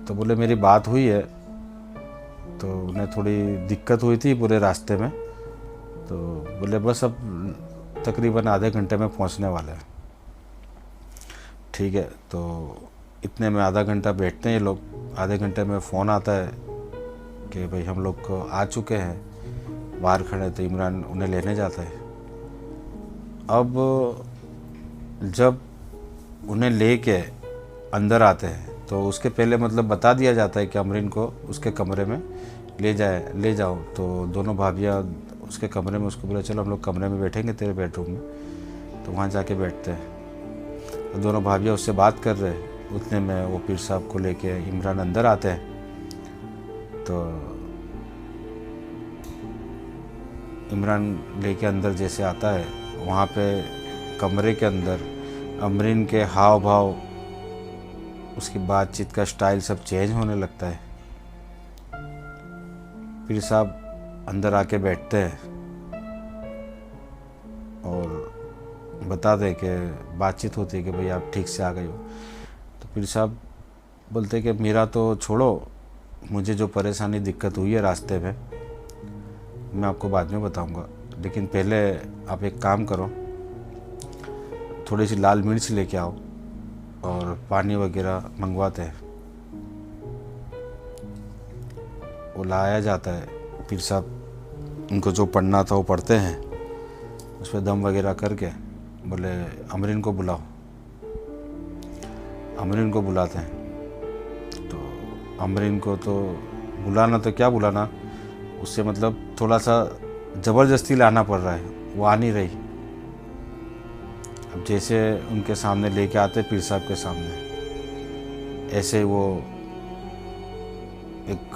तो बोले मेरी बात हुई है। तो उन्हें थोड़ी दिक्कत हुई थी पूरे रास्ते में। तो बोले बस अब तकरीबन आधे घंटे में पहुंचने वाले हैं। ठीक है, तो इतने में आधा घंटा बैठते हैं ये लोग। आधे घंटे में फ़ोन आता है कि भाई हम लोग आ चुके हैं, बाहर खड़े। तो इमरान उन्हें लेने जाता है। अब जब उन्हें लेके अंदर आते हैं तो उसके पहले मतलब बता दिया जाता है कि अमरीन को उसके कमरे में ले जाओ। तो दोनों भाभियाँ उसके कमरे में उसको बोला चलो हम लोग कमरे में बैठेंगे तेरे बेडरूम में। तो वहाँ जाके बैठते हैं। तो दोनों भाभियाँ उससे बात कर रहे हैं। उतने में वो पीर साहब को लेके इमरान अंदर आते हैं। तो इमरान लेके अंदर जैसे आता है, वहाँ पे कमरे के अंदर अमरीन के हाव भाव, उसकी बातचीत का स्टाइल सब चेंज होने लगता है। पीर साहब अंदर आके बैठते हैं और बता दें कि बातचीत होती है कि भाई आप ठीक से आ गए हो। तो पीर साहब बोलते कि मेरा तो छोड़ो, मुझे जो परेशानी दिक्कत हुई है रास्ते में मैं आपको बाद में बताऊंगा, लेकिन पहले आप एक काम करो, थोड़ी सी लाल मिर्च लेके आओ और पानी वगैरह मंगवाते हैं। वो लाया जाता है, पीर साहब उनको जो पढ़ना था वो पढ़ते हैं, उस पर दम वगैरह करके बोले अमरीन को बुलाओ। अमरीन को बुलाते हैं, तो अमरीन को तो बुलाना तो क्या बुलाना, उससे मतलब थोड़ा सा ज़बरदस्ती लाना पड़ रहा है, वो आ नहीं रही। अब जैसे उनके सामने लेके आते पीर साहब के सामने, ऐसे वो एक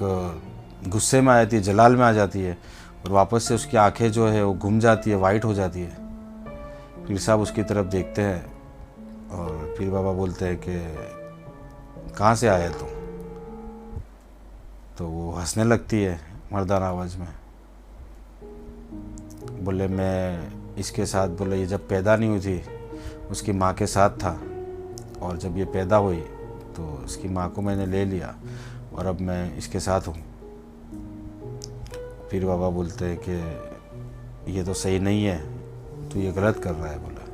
गुस्से में आ जाती है, जलाल में आ जाती है, और वापस से उसकी आंखें जो है वो घूम जाती है, वाइट हो जाती है। पीर साहब उसकी तरफ देखते हैं और पीर बाबा बोलते हैं कि कहाँ से आया तू? तो वो हंसने लगती है मर्दाना आवाज़ में, बोले मैं इसके साथ, बोले ये जब पैदा नहीं हुई थी उसकी माँ के साथ था, और जब ये पैदा हुई तो उसकी माँ को मैंने ले लिया और अब मैं इसके साथ हूँ। पीर बाबा बोलते हैं कि ये तो सही नहीं है, तू ये गलत कर रहा है। बोला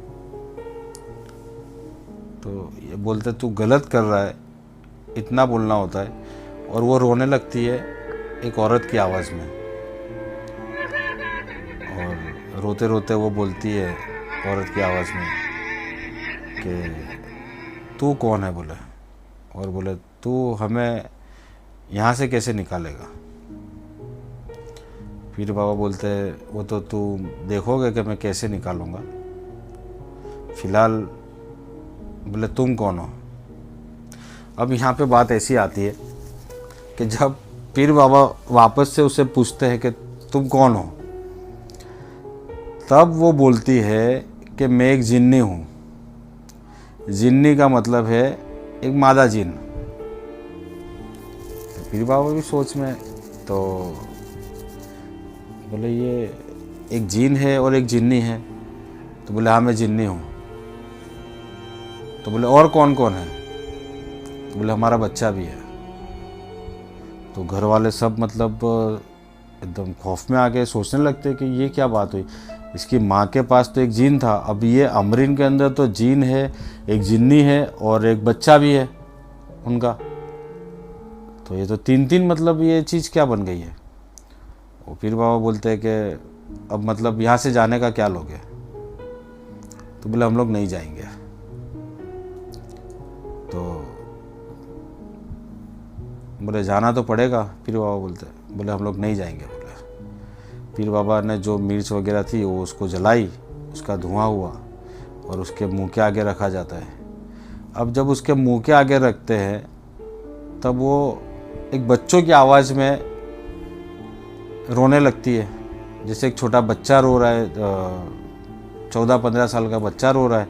तो ये बोलते तू गलत कर रहा है, इतना बोलना होता है। और वो रोने लगती है एक औरत की आवाज़ में, और रोते रोते वो बोलती है औरत की आवाज़ में कि तू कौन है? बोले, और बोले तू हमें यहाँ से कैसे निकालेगा? पीर बाबा बोलते हैं वो तो तू देखोगे कि मैं कैसे निकालूंगा, फिलहाल बोले तुम कौन हो? अब यहाँ पे बात ऐसी आती है कि जब पीर बाबा वापस से उसे पूछते हैं कि तुम कौन हो, तब वो बोलती है कि मैं एक जिन्नी हूँ। जिन्नी का मतलब है एक मादा जिन। तो पीर बाबा भी सोच में, तो बोले ये एक जिन है और एक जिन्नी है। तो बोले हाँ मैं जिन्नी हूँ। तो बोले और कौन कौन है? तो बोले हमारा बच्चा भी है। तो घर वाले सब मतलब एकदम खौफ में आ गए, सोचने लगते कि ये क्या बात हुई, इसकी माँ के पास तो एक जीन था, अब ये अमरीन के अंदर तो जीन है, एक जिन्नी है और एक बच्चा भी है उनका। तो ये तो तीन तीन मतलब ये चीज़ क्या बन गई है? वो पीर बाबा बोलते हैं कि अब मतलब यहाँ से जाने का क्या लोगे? तो बोले हम लोग नहीं जाएंगे। तो बोले जाना तो पड़ेगा। पीर बाबा बोले हम लोग नहीं जाएंगे। बोले पीर बाबा ने जो मिर्च वगैरह थी वो उसको जलाई, उसका धुआं हुआ और उसके मुंह के आगे रखा जाता है। अब जब उसके मुंह के आगे रखते हैं तब वो एक बच्चों की आवाज़ में रोने लगती है, जैसे एक छोटा बच्चा रो रहा है, 14-15 साल का बच्चा रो रहा है,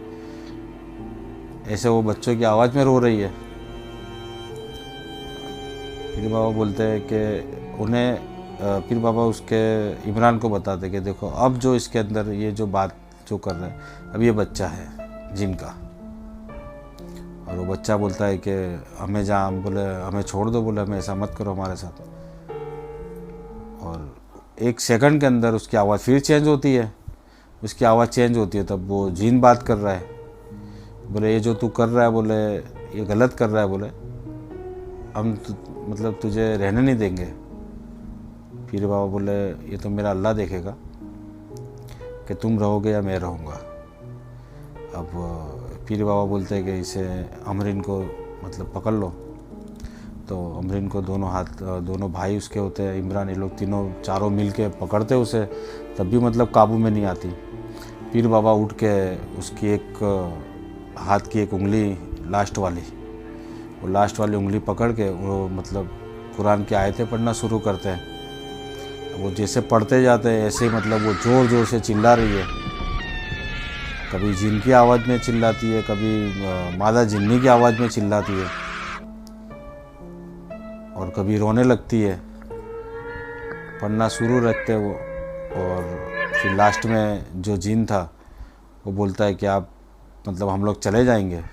ऐसे वो बच्चों की आवाज़ में रो रही है। पीर बाबा बोलते हैं कि उन्हें पीर बाबा उसके इमरान को बताते कि देखो अब जो इसके अंदर ये जो बात जो कर रहा है, अब ये बच्चा है जिन का। और वो बच्चा बोलता है कि हमें जहाँ, बोले हमें छोड़ दो, बोले हमें ऐसा मत करो हमारे साथ। और एक सेकंड के अंदर उसकी आवाज़ फिर चेंज होती है, उसकी आवाज़ चेंज होती है, तब वो जिन बात कर रहा है। बोले ये जो तू कर रहा है, बोले ये गलत कर रहा है, बोले हम मतलब तुझे रहने नहीं देंगे। पीर बाबा बोले ये तो मेरा अल्लाह देखेगा कि तुम रहोगे या मैं रहूँगा। अब पीर बाबा बोलते हैं कि इसे अमरीन को मतलब पकड़ लो। तो अमरीन को दोनों हाथ, दोनों भाई उसके होते हैं, इमरान, ये लोग तीनों चारों मिल के पकड़ते उसे, तब भी मतलब काबू में नहीं आती। पीर बाबा उठ के उसकी एक हाथ की एक उंगली लास्ट वाली, वो लास्ट वाली उंगली पकड़ के वो मतलब कुरान की आयतें पढ़ना शुरू करते हैं। वो जैसे पढ़ते जाते हैं ऐसे ही मतलब वो ज़ोर ज़ोर से चिल्ला रही है, कभी जिन की आवाज़ में चिल्लाती है, कभी मादा जिन्नी की आवाज़ में चिल्लाती है, और कभी रोने लगती है। पढ़ना शुरू रखते वो, और फिर लास्ट में जो जिन था वो बोलता है कि आप मतलब हम लोग चले जाएंगे,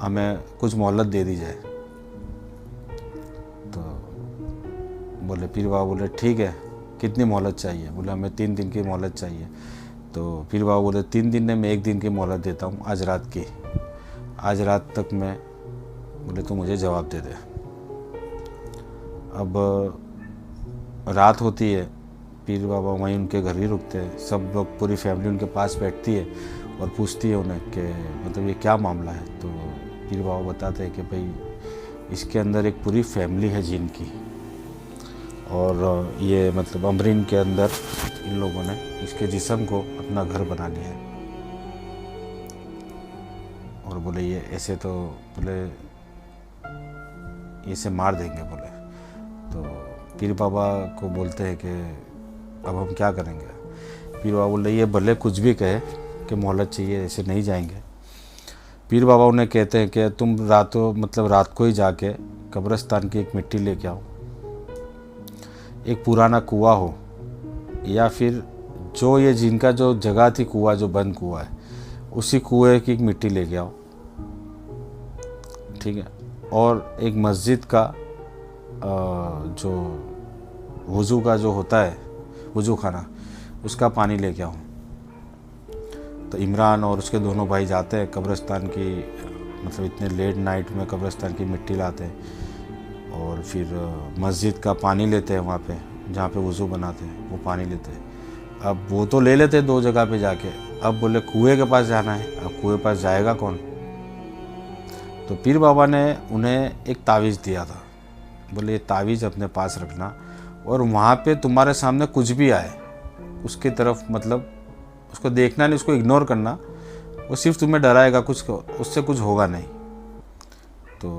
हमें कुछ मोहलत दे दी जाए। तो बोले पीर बाबा बोले ठीक है, कितनी मोहलत चाहिए? बोले हमें 3 दिन की मोहलत चाहिए। तो पीर बाबा बोले 3 दिन में मैं 1 दिन की मोहलत देता हूँ, आज रात की, आज रात तक मैं, बोले तो मुझे जवाब दे दे। अब रात होती है, पीर बाबा वहीं उनके घर ही रुकते हैं, सब लोग पूरी फैमिली उनके पास बैठती है और पूछती है उन्हें कि मतलब ये क्या मामला है। तो पीर बाबा बताते हैं कि भाई इसके अंदर एक पूरी फैमिली है जिन की, और ये मतलब अमरीन के अंदर इन लोगों ने इसके जिस्म को अपना घर बना लिया है। और बोले ये ऐसे तो बोले इसे मार देंगे। बोले तो पीर बाबा को बोलते हैं कि अब हम क्या करेंगे? पीर बाबा बोले ये भले कुछ भी कहे कि मोहलत चाहिए, ऐसे नहीं जाएंगे। पीर बाबा उन्हें कहते हैं कि तुम रात को ही जाके कब्रिस्तान की एक मिट्टी लेके आओ, एक पुराना कुआं हो या फिर जो ये जिनका जो जगह थी कुआं, जो बंद कुआं है, उसी कुएं की एक मिट्टी लेके आओ, ठीक है। और एक मस्जिद का जो वज़ू का जो होता है वज़ू खाना, उसका पानी लेके आओ। तो इमरान और उसके दोनों भाई जाते हैं कब्रिस्तान की, मतलब इतने लेट नाइट में कब्रिस्तान की मिट्टी लाते हैं और फिर मस्जिद का पानी लेते हैं, वहाँ पे जहाँ पे वज़ू बनाते हैं वो पानी लेते हैं। अब वो तो ले लेते 2 जगह पे जाके, अब बोले कुएं के पास जाना है, अब कुएं पास जाएगा कौन? तो पीर बाबा ने उन्हें एक तावीज़ दिया था, बोले ये तावीज़ अपने पास रखना, और वहाँ पे तुम्हारे सामने कुछ भी आए उसकी तरफ मतलब उसको देखना नहीं, उसको इग्नोर करना, वो सिर्फ तुम्हें डराएगा, कुछ उससे कुछ होगा नहीं। तो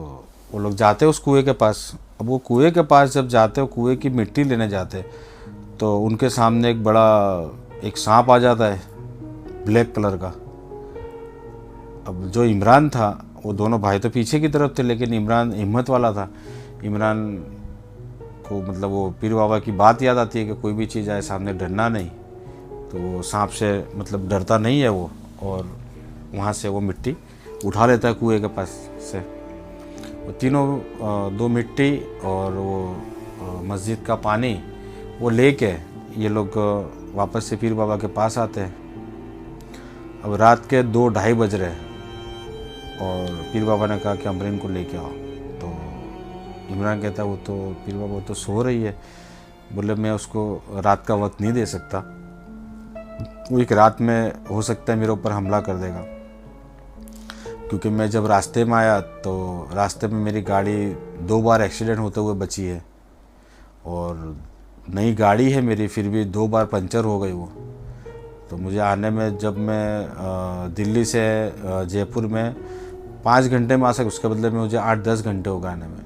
वो लोग जाते उस कुएं के पास। अब वो कुएं के पास जब जाते हो, कुएं की मिट्टी लेने जाते, तो उनके सामने एक बड़ा एक सांप आ जाता है ब्लैक कलर का। अब जो इमरान था, वो दोनों भाई तो पीछे की तरफ थे, लेकिन इमरान हिम्मत वाला था। इमरान को मतलब वो पीर बाबा की बात याद आती है कि कोई भी चीज़ आए सामने डरना नहीं, तो वो सांप से मतलब डरता नहीं है वो, और वहाँ से वो मिट्टी उठा लेता है कुएं के पास से। वो तीनों 2 मिट्टी और वो मस्जिद का पानी वो लेके ये लोग वापस से पीर बाबा के पास आते हैं। अब रात के 2-2:30 बज रहे हैं और पीर बाबा ने कहा कि अमरीन को लेके आओ। तो इमरान कहता है वो तो पीर बाबा तो सो रही है। बोले मैं उसको रात का वक्त नहीं दे सकता, वो एक रात में हो सकता है मेरे ऊपर हमला कर देगा, क्योंकि मैं जब रास्ते में आया तो रास्ते में मेरी गाड़ी 2 बार एक्सीडेंट होते हुए बची है, और नई गाड़ी है मेरी, फिर भी 2 बार पंचर हो गई वो। तो मुझे आने में, जब मैं दिल्ली से जयपुर में 5 घंटे में आ सकता, उसके बदले में मुझे 8-10 घंटे हो गए आने में।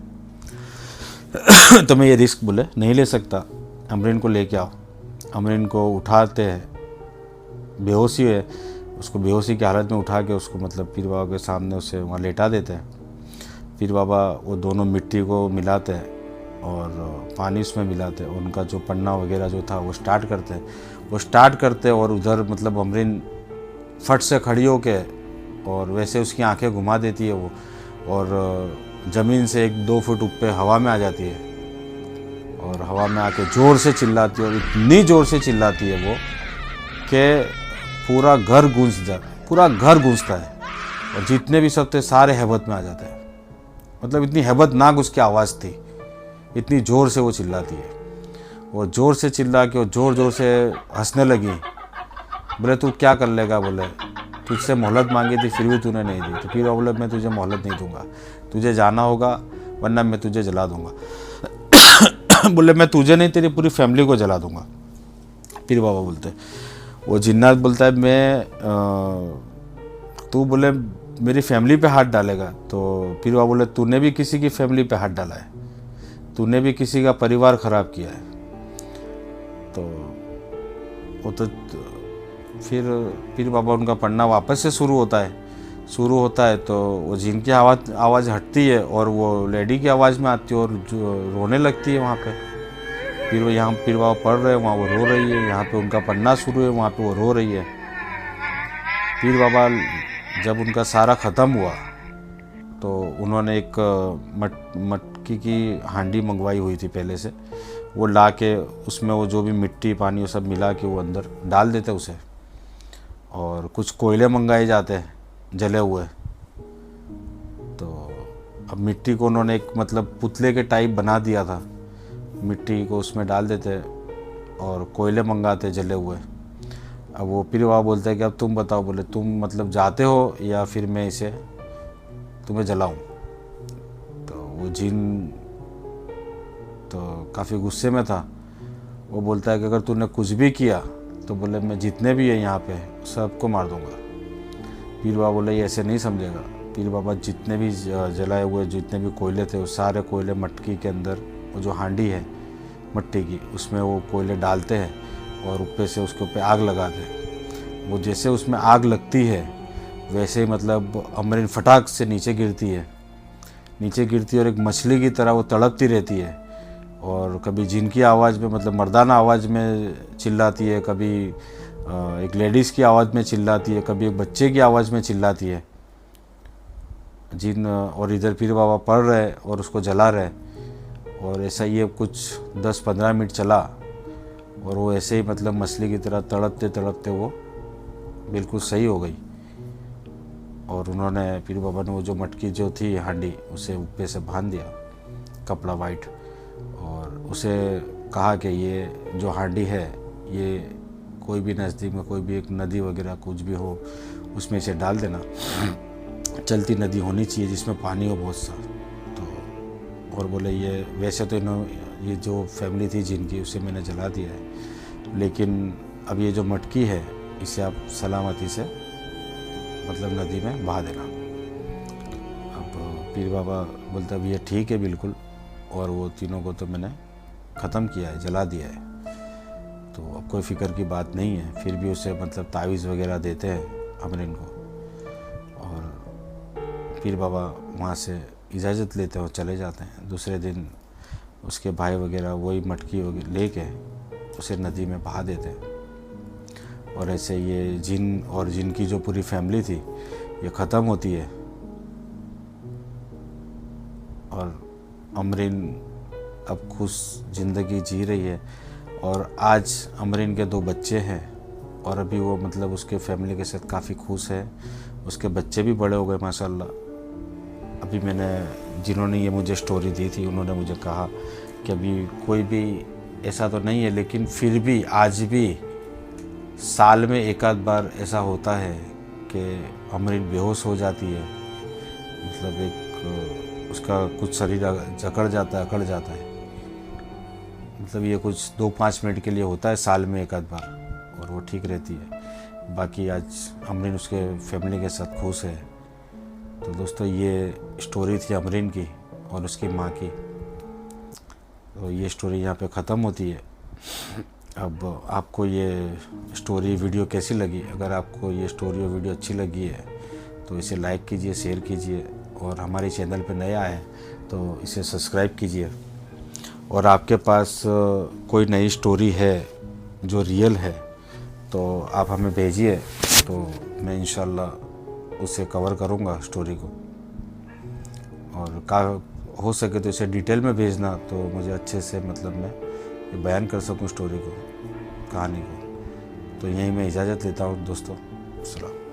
तो मैं ये रिस्क बोले नहीं ले सकता, अमरीन को लेके आओ। अमरीन को उठाते हैं, बेहोशी है, उसको बेहोशी की हालत में उठा के उसको मतलब पीर बाबा के सामने उसे वहाँ लेटा देते हैं। पीर बाबा वो दोनों मिट्टी को मिलाते हैं और पानी उसमें मिलाते हैं, उनका जो पन्ना वगैरह जो था वो स्टार्ट करते हैं और उधर मतलब अमरीन फट से खड़ी होके और वैसे उसकी आंखें घुमा देती है वो, और ज़मीन से 1-2 फुट ऊपर हवा में आ जाती है, और हवा में आके ज़ोर से चिल्लाती है, और इतनी ज़ोर से चिल्लाती है वो कि पूरा घर गूंजता है, और जितने भी सब थे सारे हैबत में आ जाते हैं। मतलब इतनी हैबतनाक उसकी आवाज़ थी, इतनी ज़ोर से वो चिल्लाती है। वो ज़ोर से चिल्ला के और ज़ोर से हंसने लगी। बोले तू क्या कर लेगा? बोले तुझसे मोहलत मांगी थी फिर भी तूने नहीं दी। तो फिर बोले मैं तुझे मोहलत नहीं दूंगा, तुझे जाना होगा वरना मैं तुझे जला दूंगा। बोले मैं तुझे नहीं, तेरी पूरी फैमिली को जला दूंगा। पीर बाबा बोलते, वो जिन्नात बोलता है तू बोले मेरी फैमिली पे हाथ डालेगा? तो पीर बाबा बोले तूने भी किसी की फैमिली पे हाथ डाला है, तूने भी किसी का परिवार ख़राब किया है। तो वो तो फिर पीर बाबा उनका पढ़ना वापस से शुरू होता है तो वो जिनकी आवाज़ हटती है और वो लेडी की आवाज़ में आती है और जो रोने लगती है वहाँ पे। यहाँ पीर बाबा पढ़ रहे हैं, वहाँ वो रो रही है, यहाँ पे उनका पढ़ना शुरू है, वहाँ पे वो रो रही है। पीर बाबा जब उनका सारा ख़त्म हुआ तो उन्होंने एक मटकी की हांडी मंगवाई हुई थी पहले से, वो ला के उसमें वो जो भी मिट्टी पानी वो सब मिला के वो अंदर डाल देते उसे। और कुछ कोयले मंगाए जाते हैं जले हुए। तो अब मिट्टी को उन्होंने एक मतलब पुतले के टाइप बना दिया था, मिट्टी को उसमें डाल देते और कोयले मंगाते जले हुए। अब वो पीर बाबा बोलते हैं कि अब तुम बताओ, बोले तुम मतलब जाते हो या फिर मैं इसे तुम्हें जलाऊं। तो वो जिन तो काफ़ी गुस्से में था। वो बोलता है कि अगर तूने कुछ भी किया तो बोले मैं जितने भी है यहाँ पे सबको मार दूंगा। पीर बाबा बोले ये ऐसे नहीं समझेगा। पीर बाबा जितने भी जलाए हुए जितने भी कोयले थे वो सारे कोयले मटकी के अंदर, वो जो हांडी है मट्टी की उसमें वो कोयले डालते हैं और ऊपर से उसके ऊपर आग लगाते हैं। वो जैसे उसमें आग लगती है वैसे ही मतलब अमरीन फटाक से नीचे गिरती है और एक मछली की तरह वो तड़पती रहती है। और कभी जिनकी आवाज़ में मतलब मर्दाना आवाज़ में चिल्लाती है, कभी एक लेडीज़ की आवाज़ में चिल्लाती है, कभी एक बच्चे की आवाज़ में चिल्लाती है जिन। और इधर पीर बाबा पढ़ रहे और उसको जला रहे। और ऐसा ये कुछ 10-15 मिनट चला और वो ऐसे ही मतलब मछली की तरह तड़पते तड़पते वो बिल्कुल सही हो गई। और उन्होंने पीर बाबा ने वो जो मटकी जो थी हांडी उसे ऊपर से बांध दिया कपड़ा वाइट, और उसे कहा कि ये जो हांडी है ये कोई भी नज़दीक में कोई भी एक नदी वगैरह कुछ भी हो उसमें इसे डाल देना। चलती नदी होनी चाहिए जिसमें पानी हो बहुत सा। तो और बोले ये वैसे तो इन्होंने ये जो फैमिली थी जिनकी उसे मैंने जला दिया है, लेकिन अब ये जो मटकी है इसे आप सलामती से मतलब नदी में बहा देना। अब पीर बाबा बोलते अब ये ठीक है बिल्कुल। और वो तीनों को तो मैंने ख़त्म किया है, जला दिया है, तो अब कोई फ़िक्र की बात नहीं है। फिर भी उसे मतलब तावीज़ वगैरह देते हैं अमरीन को। और पीर बाबा वहाँ से इजाज़त लेते हैं और चले जाते हैं। दूसरे दिन उसके भाई वगैरह वही मटकी वगैरह लेके उसे नदी में बहा देते हैं। और ऐसे ये जिन और जिनकी जो पूरी फैमिली थी ये ख़त्म होती है। और अमरीन अब खुश ज़िंदगी जी रही है। और आज अमरीन के 2 बच्चे हैं और अभी वो मतलब उसके फैमिली के साथ काफ़ी खुश है। उसके बच्चे भी बड़े हो गए माशाल्लाह। अभी मैंने जिन्होंने ये मुझे स्टोरी दी थी उन्होंने मुझे कहा कि अभी कोई भी ऐसा तो नहीं है, लेकिन फिर भी आज भी साल में एक आध बार ऐसा होता है कि अमरीन बेहोश हो जाती है। मतलब एक उसका कुछ शरीर जकड़ जाता है, अकड़ जाता है। मतलब ये कुछ 2-5 मिनट के लिए होता है साल में एक आध बार और वो ठीक रहती है। बाकी आज अमरीन उसके फैमिली के साथ खुश है। तो दोस्तों ये स्टोरी थी अमरीन की और उसकी माँ की। तो ये स्टोरी यहाँ पे ख़त्म होती है। अब आपको ये स्टोरी वीडियो कैसी लगी? अगर आपको ये स्टोरी और वीडियो अच्छी लगी है तो इसे लाइक कीजिए, शेयर कीजिए, और हमारे चैनल पे नया है तो इसे सब्सक्राइब कीजिए। और आपके पास कोई नई स्टोरी है जो रियल है तो आप हमें भेजिए, तो मैं इंशाल्लाह उसे कवर करूँगा स्टोरी को। और का हो सके तो इसे डिटेल में भेजना तो मुझे अच्छे से मतलब मैं ये बयान कर सकूँ स्टोरी को, कहानी को। तो यहीं मैं इजाज़त लेता हूँ दोस्तों। सलाम।